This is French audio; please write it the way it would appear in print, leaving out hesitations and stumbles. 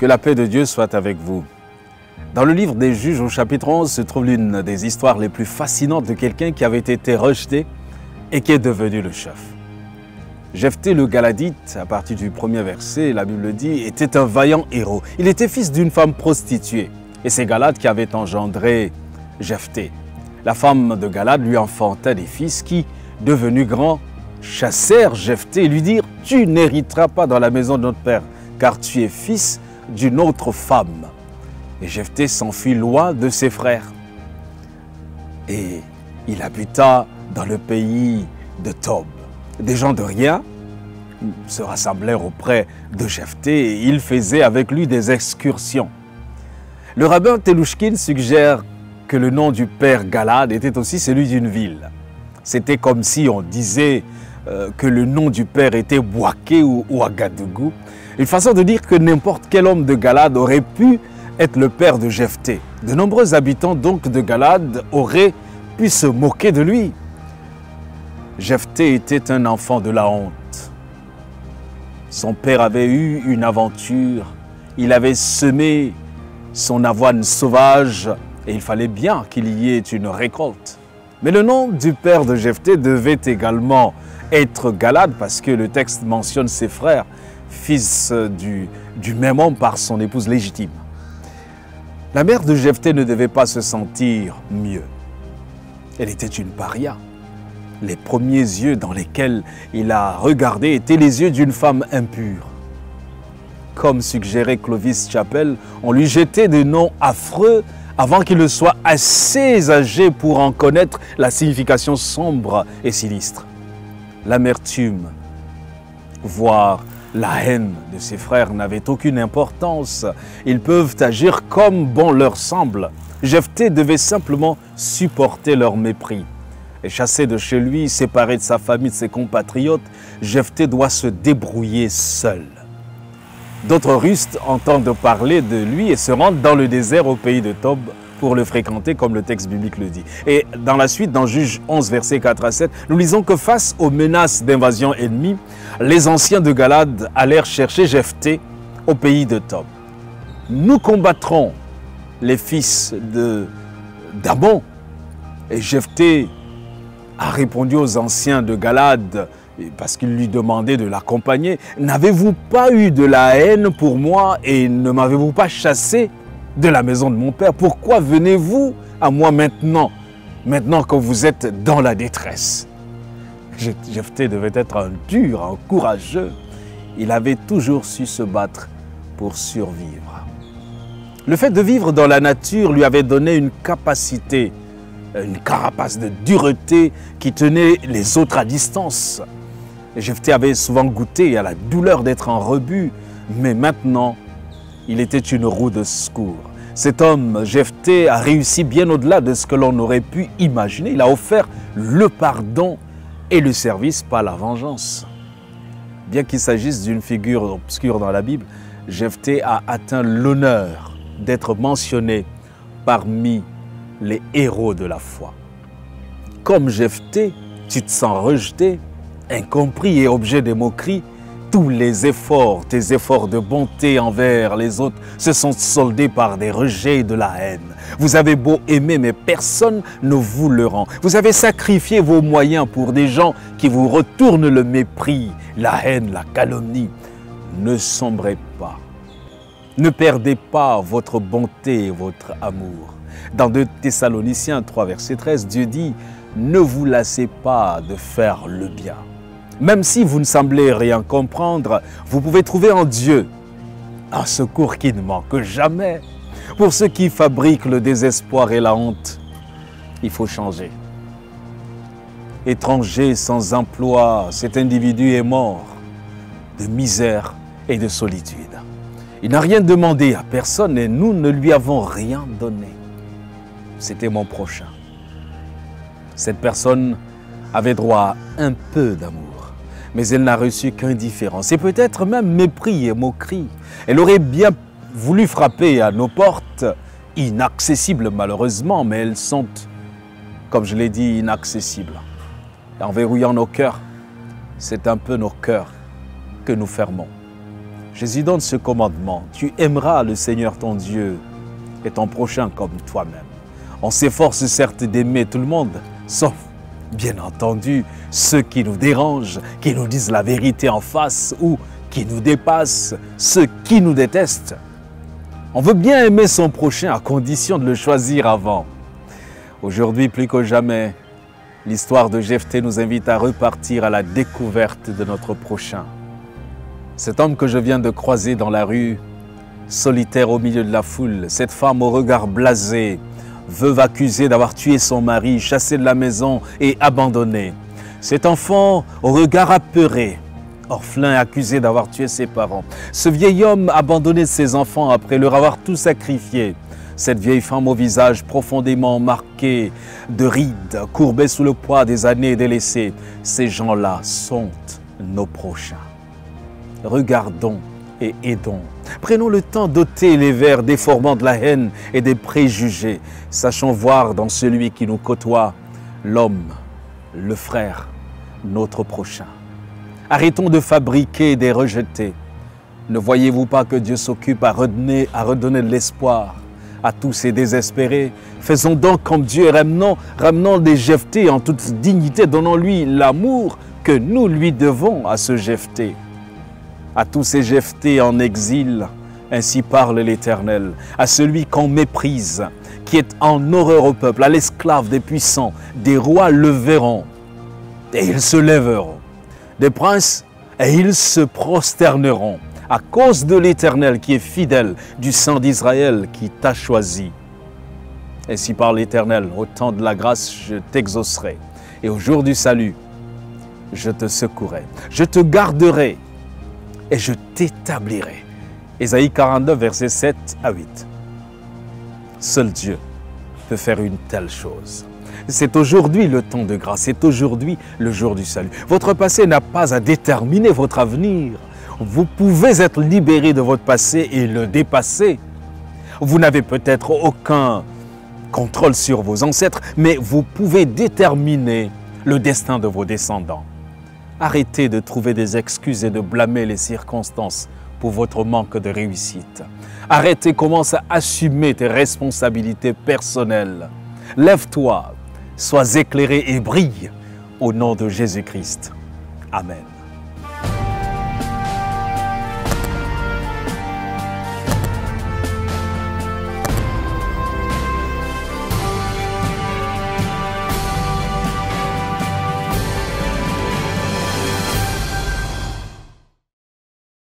Que la paix de Dieu soit avec vous. Dans le livre des Juges, au chapitre 11, se trouve l'une des histoires les plus fascinantes de quelqu'un qui avait été rejeté et qui est devenu le chef. Jephthé le Galadite, à partir du premier verset, la Bible dit, était un vaillant héros. Il était fils d'une femme prostituée et c'est Galad qui avait engendré Jephthé. La femme de Galad lui enfanta des fils qui, devenus grands, chassèrent Jephthé et lui dirent « Tu n'hériteras pas dans la maison de notre père, car tu es fils d'une autre femme. » Et Jephthé s'enfuit loin de ses frères. Et il habita dans le pays de Tob. Des gens de rien se rassemblèrent auprès de Jephthé et ils faisaient avec lui des excursions. Le rabbin Telouchkin suggère que le nom du père Galad était aussi celui d'une ville. C'était comme si on disait que le nom du père était Bouaké ou Ouagadougou. Une façon de dire que n'importe quel homme de Galad aurait pu être le père de Jephthé. De nombreux habitants donc de Galad auraient pu se moquer de lui. Jephthé était un enfant de la honte. Son père avait eu une aventure. Il avait semé son avoine sauvage et il fallait bien qu'il y ait une récolte. Mais le nom du père de Jephthé devait également être Galad parce que le texte mentionne ses frères, fils du même homme par son épouse légitime. La mère de Jephthé ne devait pas se sentir mieux. Elle était une paria. Les premiers yeux dans lesquels il a regardé étaient les yeux d'une femme impure. Comme suggérait Clovis Chappell, on lui jetait des noms affreux avant qu'il ne soit assez âgé pour en connaître la signification sombre et sinistre. L'amertume, voire la haine de ses frères n'avait aucune importance. Ils peuvent agir comme bon leur semble. Jephthé devait simplement supporter leur mépris. Et chassé de chez lui, séparé de sa famille, de ses compatriotes, Jephthé doit se débrouiller seul. D'autres Russes entendent parler de lui et se rendent dans le désert au pays de Tob pour le fréquenter comme le texte biblique le dit. Et dans la suite, dans Juges 11, versets 4 à 7, nous lisons que face aux menaces d'invasion ennemie, les anciens de Galad allèrent chercher Jephthé au pays de Tob. Nous combattrons les fils d'Ammon. Et Jephthé a répondu aux anciens de Galad parce qu'ils lui demandaient de l'accompagner. N'avez-vous pas eu de la haine pour moi et ne m'avez-vous pas chassé de la maison de mon père? Pourquoi venez-vous à moi maintenant que vous êtes dans la détresse? Jephthé devait être un dur, un courageux. Il avait toujours su se battre pour survivre. Le fait de vivre dans la nature lui avait donné une capacité, une carapace de dureté qui tenait les autres à distance. Jephthé avait souvent goûté à la douleur d'être en rebut, mais maintenant, il était une roue de secours. Cet homme, Jephthé, a réussi bien au-delà de ce que l'on aurait pu imaginer. Il a offert le pardon et le service par la vengeance. Bien qu'il s'agisse d'une figure obscure dans la Bible, Jephthé a atteint l'honneur d'être mentionné parmi les héros de la foi. Comme Jephthé, tu te sens rejeté, incompris et objet de moqueries. Tous les efforts, tes efforts de bonté envers les autres se sont soldés par des rejets et de la haine. Vous avez beau aimer, mais personne ne vous le rend. Vous avez sacrifié vos moyens pour des gens qui vous retournent le mépris, la haine, la calomnie. Ne sombrez pas. Ne perdez pas votre bonté et votre amour. Dans 2 Thessaloniciens 3, verset 13, Dieu dit « Ne vous lassez pas de faire le bien ». Même si vous ne semblez rien comprendre, vous pouvez trouver en Dieu un secours qui ne manque jamais. Pour ceux qui fabriquent le désespoir et la honte, il faut changer. Étranger sans emploi, cet individu est mort de misère et de solitude. Il n'a rien demandé à personne et nous ne lui avons rien donné. C'était mon prochain. Cette personne avait droit à un peu d'amour, mais elle n'a reçu qu'indifférence et peut-être même mépris et moquerie. Elle aurait bien voulu frapper à nos portes, inaccessibles malheureusement, mais elles sont, comme je l'ai dit, inaccessibles. En verrouillant nos cœurs, c'est un peu nos cœurs que nous fermons. Jésus donne ce commandement. Tu aimeras le Seigneur ton Dieu et ton prochain comme toi-même. On s'efforce certes d'aimer tout le monde, sauf, bien entendu, ceux qui nous dérangent, qui nous disent la vérité en face ou qui nous dépassent, ceux qui nous détestent. On veut bien aimer son prochain à condition de le choisir avant. Aujourd'hui, plus que jamais, l'histoire de Jephthé nous invite à repartir à la découverte de notre prochain. Cet homme que je viens de croiser dans la rue, solitaire au milieu de la foule, cette femme au regard blasé, veuve accusée d'avoir tué son mari, chassée de la maison et abandonnée. Cet enfant au regard apeuré, orphelin accusé d'avoir tué ses parents. Ce vieil homme abandonné de ses enfants après leur avoir tout sacrifié. Cette vieille femme au visage profondément marqué de rides, courbée sous le poids des années délaissées. Ces gens-là sont nos prochains. Regardons et aidons. Prenons le temps d'ôter les vers déformants de la haine et des préjugés. Sachons voir dans celui qui nous côtoie l'homme, le frère, notre prochain. Arrêtons de fabriquer des rejetés. Ne voyez-vous pas que Dieu s'occupe à redonner de l'espoir à tous ces désespérés? Faisons donc comme Dieu, ramenons des Jephthé en toute dignité, donnons-lui l'amour que nous lui devons à ce Jephthé. À tous ces Jephthé en exil, ainsi parle l'Éternel, à celui qu'on méprise, qui est en horreur au peuple, à l'esclave des puissants, des rois le verront, et ils se lèveront, des princes, et ils se prosterneront, à cause de l'Éternel qui est fidèle, du sang d'Israël qui t'a choisi. Ainsi parle l'Éternel, au temps de la grâce, je t'exaucerai, et au jour du salut, je te secouerai, je te garderai, et je t'établirai. Ésaïe 49, versets 7 à 8. Seul Dieu peut faire une telle chose. C'est aujourd'hui le temps de grâce, c'est aujourd'hui le jour du salut. Votre passé n'a pas à déterminer votre avenir. Vous pouvez être libéré de votre passé et le dépasser. Vous n'avez peut-être aucun contrôle sur vos ancêtres, mais vous pouvez déterminer le destin de vos descendants. Arrêtez de trouver des excuses et de blâmer les circonstances pour votre manque de réussite. Arrête et commence à assumer tes responsabilités personnelles. Lève-toi, sois éclairé et brille au nom de Jésus-Christ. Amen.